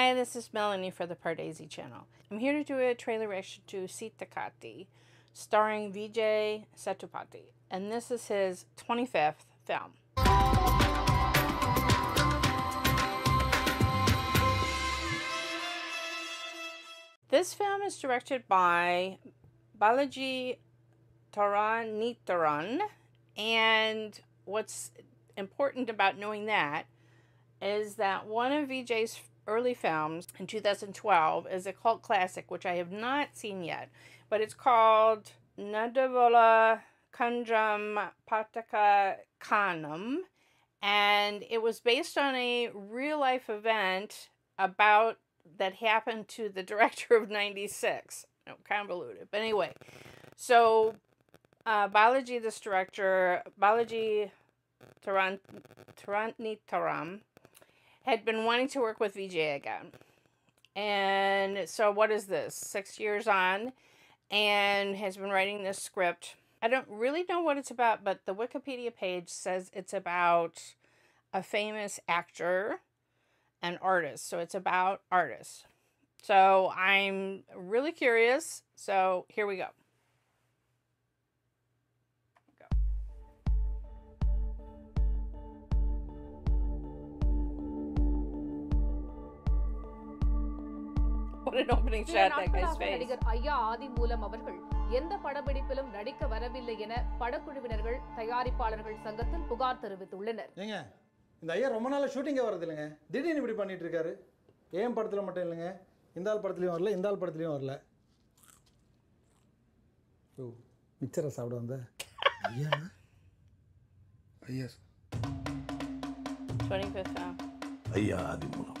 Hi, this is Melanie for the Pardesi channel. I'm here to do a trailer reaction to Seethakaathi, starring Vijay Sethupathi, and this is his 25th film. This film is directed by Balaji Tharaneetharan, and what's important about knowing that is that one of Vijay's early films in 2012 is a cult classic, which I have not seen yet, but it's called Nadavola Kundram Pataka Kanam, and it was based on a real-life event that happened to the director of 96. Convoluted, but anyway, so Balaji, this director, Balaji Tharaneetharan, had been wanting to work with Vijay again. And so what is this? 6 years on, and has been writing this script. I don't really know what it's about, but the Wikipedia page says it's about a famous actor and artist. So it's about artists. So I'm really curious. So here we go. What an opening shot, that guy's face. நடிகர் ஐயா ஆதி மூலம் அவர்கள் எந்த படப்பிடிப்பிலும் நடிக்க வரவில்லை என படக்குழுவினர்கள் தயாரிப்பாளர்கள் சங்கத்தில் புகார் தெரிவித்துள்ளனர். ஏங்க இந்த ஐயா ரொம்ப நாளா ஷூட்டிங்கே வரது இல்லைங்க, திடீர்னு இப்படி பண்ணிட்டு இருக்காரு. ஏன் படத்துல மட்டும் இல்லைங்க, இந்த ஆள் படத்துலயும் வரல, இந்த ஆள் படத்துலயும் வரல. ஓ மிச்சரை சாப்பிட வந்த ஐயா ஐயா 25th ஐயா ஆதி மூலம்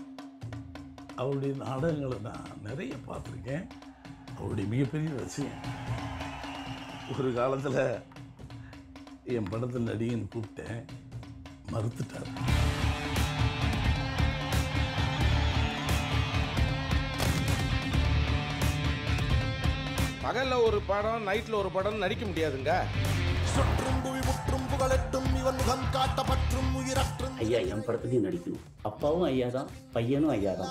அவருடைய நாடகங்களை நான் நிறைய பார்த்துருக்கேன். அவருடைய மிகப்பெரிய ரசிகன். ஒரு காலத்தில் என் படத்தில் நடிகன்னு கூப்பிட்டேன், மறுத்துட்டார். பகலில் ஒரு படம், நைட்டில் ஒரு படம் நடிக்க முடியாதுங்க. ஐயா என் படத்துலையும் நடிக்கணும். அப்பாவும் ஐயா தான், பையனும் ஐயா தான்.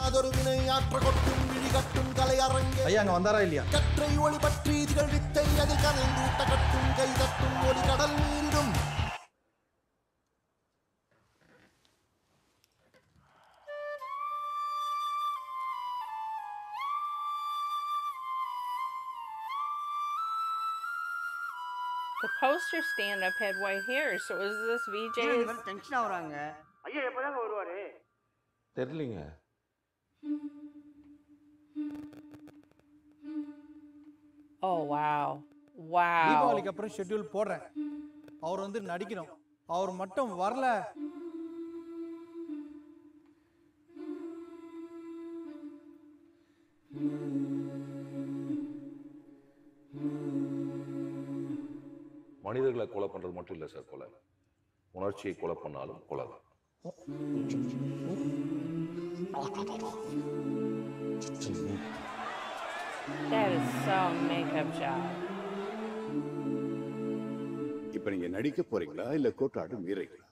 ஐயா அங்க வந்தாரா இல்லையா? The poster stand-up had white hair, so is this Vijay's? Tension ஆகுறாங்க. ஐயா எப்பதாங்க வருவாரு? தெரியலங்க. Oh wow. Wow. தீபாவளிக்கு அப்புறம் ஷெட்யூல் போடுறேன். அவர் வந்து நடிக்கணும். அவர் மட்டும் வரல. மனிதர்களை கொலை பண்றது மட்டும் இல்லை சார் கொலை. உணர்ச்சியை கொலை பண்ணாலும் கொலை தான். That is so makeup job. இப்ப நீங்க நடிக்க போறீங்களா இல்ல கோட்டாடு மீறீங்களா?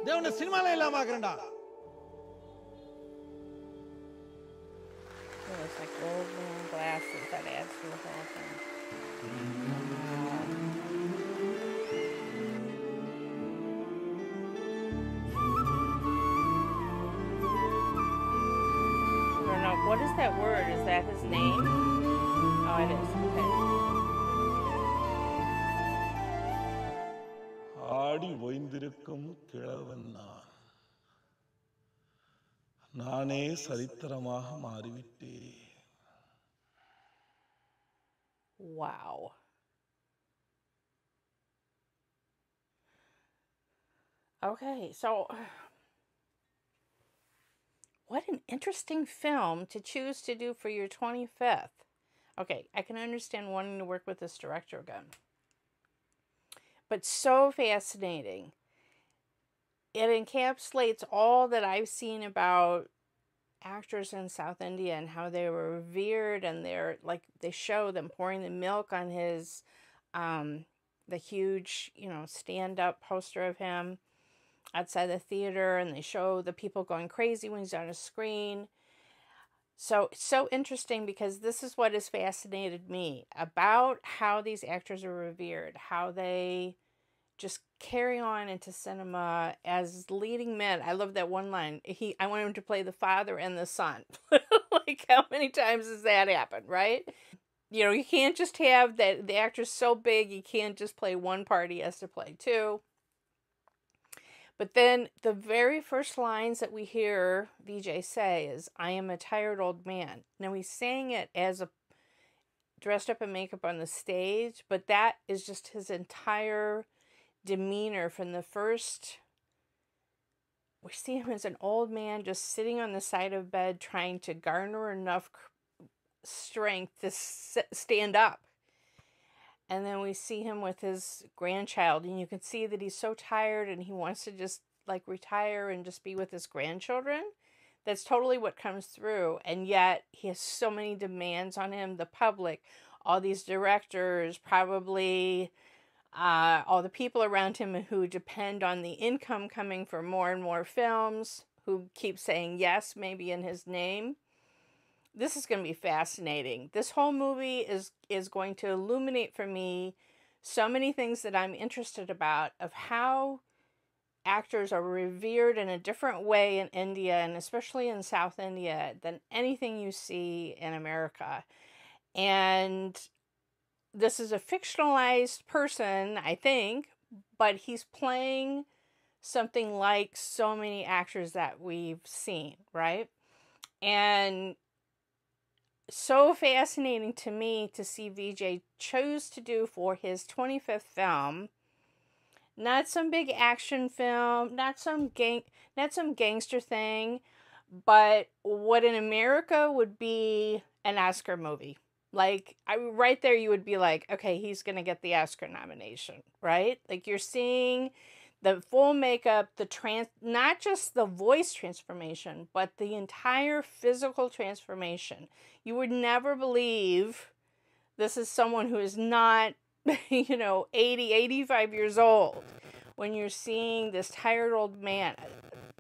தேவன சினிமால இல்லாம ஆக்குறேன்டா. It's like golden glasses that adds to the whole thing. I don't know. What is that word? Is that his name? Oh, it is. Okay. ஆடி ஓய்ந்திருக்கும் கிழவன் நானே சரித்திரமாக மாறிவிட்டேன். Wow. Okay, so what an interesting film to choose to do for your 25th. Okay, I can understand wanting to work with this director again. But so fascinating. It encapsulates all that I've seen about actors in South India and how they were revered, and they're like, they show them pouring the milk on his the huge, stand-up poster of him. outside the theater, and they show the people going crazy when he's on a screen. So it's so interesting, because this is what has fascinated me about how these actors are revered, how they just carry on into cinema as leading men. I love that one line. I want him to play the father and the son. Like, how many times has that happened, right? You know, you can't just have that the actor's so big, you can't just play one part, he has to play two. But then the very first lines that we hear Vijay say is, "I am a tired old man." Now, he's saying it as dressed up in makeup on the stage, but that is just his entire demeanor from the first. We see him as an old man just sitting on the side of bed trying to garner enough strength to stand up. And then we see him with his grandchild, and you can see that he's so tired and he wants to just like retire and just be with his grandchildren. That's totally what comes through. And yet he has so many demands on him, the public, all these directors, probably all the people around him who depend on the income coming for more and more films, who keep saying yes, maybe in his name. This is going to be fascinating. This whole movie is going to illuminate for me so many things that I'm interested about, of how actors are revered in a different way in India, and especially in South India, than anything you see in America. And this is a fictionalized person, I think, but he's playing something like so many actors that we've seen, right? And so fascinating to me to see Vijay chose to do for his 25th film, not some big action film, not some gangster thing, but what in America would be an Oscar movie. Like, right there you would be like, okay, he's going to get the Oscar nomination, right? Like, you're seeing the full makeup, not just the voice transformation, but the entire physical transformation. You would never believe this is someone who is not, 80, 85 years old. When you're seeing this tired old man,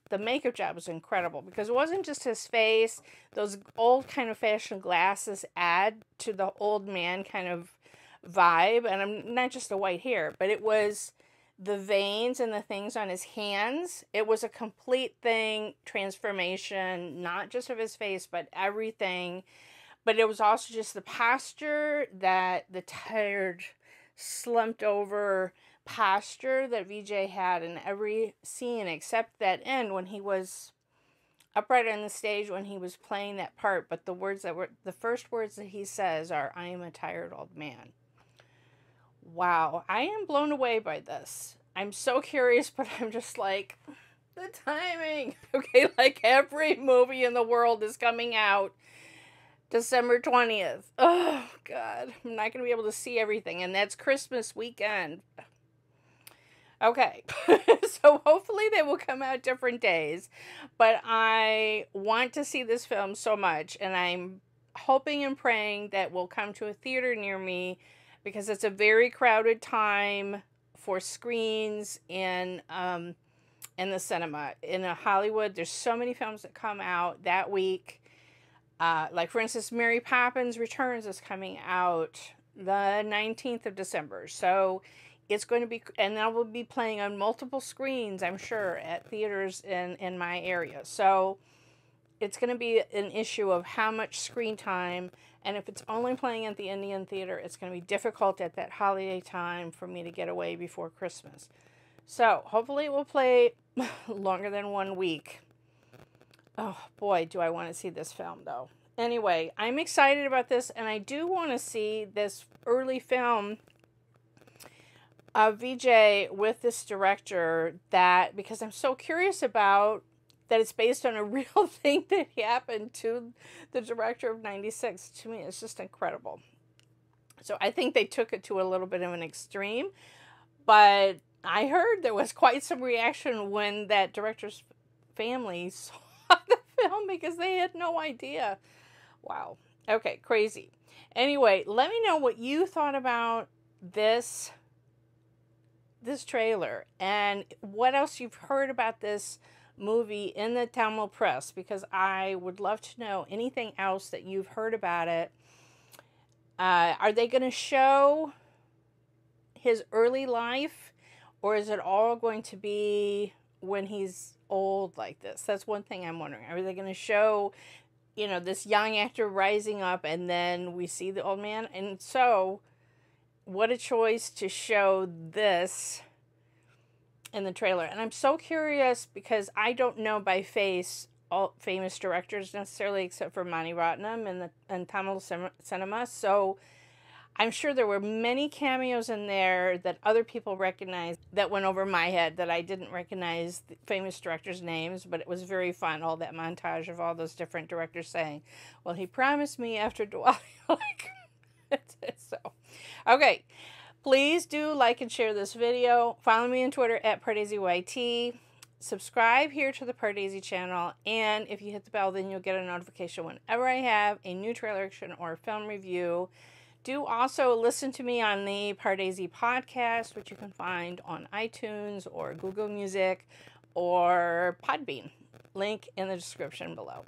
the makeup job was incredible, because it wasn't just his face. Those old kind of fashioned glasses add to the old man kind of vibe. And I'm not just the white hair, but it was the veins and the things on his hands. It was a complete transformation, not just of his face, but everything. But it was also just the posture, that the tired, slumped over posture that Vijay had in every scene, except that end when he was upright on the stage, when he was playing that part. But the first words that he says are, "I am a tired old man." Wow, I am blown away by this. I'm so curious, but I'm just like, the timing. Okay, like every movie in the world is coming out December 20th. Oh, God. I'm not going to be able to see everything, and that's Christmas weekend. Okay, so hopefully they will come out different days, but I want to see this film so much, and I'm hoping and praying that we'll come to a theater near me, because it's a very crowded time for screens in the cinema. In Hollywood, there's so many films that come out that week. Like, for instance, Mary Poppins Returns is coming out the 19th of December. So it's going to be, and that will be playing on multiple screens, I'm sure, at theaters in my area. So it's going to be an issue of how much screen time. And if it's only playing at the Indian theater, it's going to be difficult at that holiday time for me to get away before Christmas. So hopefully it will play longer than 1 week. Oh, boy, do I want to see this film, though. Anyway, I'm excited about this, and I do want to see this early film of Vijay with this director, because I'm so curious about that it's based on a real thing that happened to the director of 96. To me, it's just incredible. So I think they took it to a little bit of an extreme, but I heard there was quite some reaction when that director's family saw the film, because they had no idea. Wow. Okay, crazy. Anyway, let me know what you thought about this this trailer and what else you've heard about this movie in the Tamil press, because I would love to know anything else that you've heard about it. Are they going to show his early life, or is it all going to be when he's old like this? That's one thing I'm wondering. Are they going to show, you know, this young actor rising up and then we see the old man? And so, what a choice to show this in the trailer. And I'm so curious because I don't know by face all famous directors necessarily, except for Mani Ratnam in Tamil cinema. So I'm sure there were many cameos in there that other people recognized that went over my head, that I didn't recognize the famous directors' names, but it was very fun, all that montage of all those different directors saying, well, he promised me after Diwali. So, okay. Please do like and share this video. Follow me on Twitter at PardesiYT. Subscribe here to the Pardesi channel. And if you hit the bell, then you'll get a notification whenever I have a new trailer action or film review. Do also listen to me on the Pardesi podcast, which you can find on iTunes or Google Music or Podbean. Link in the description below.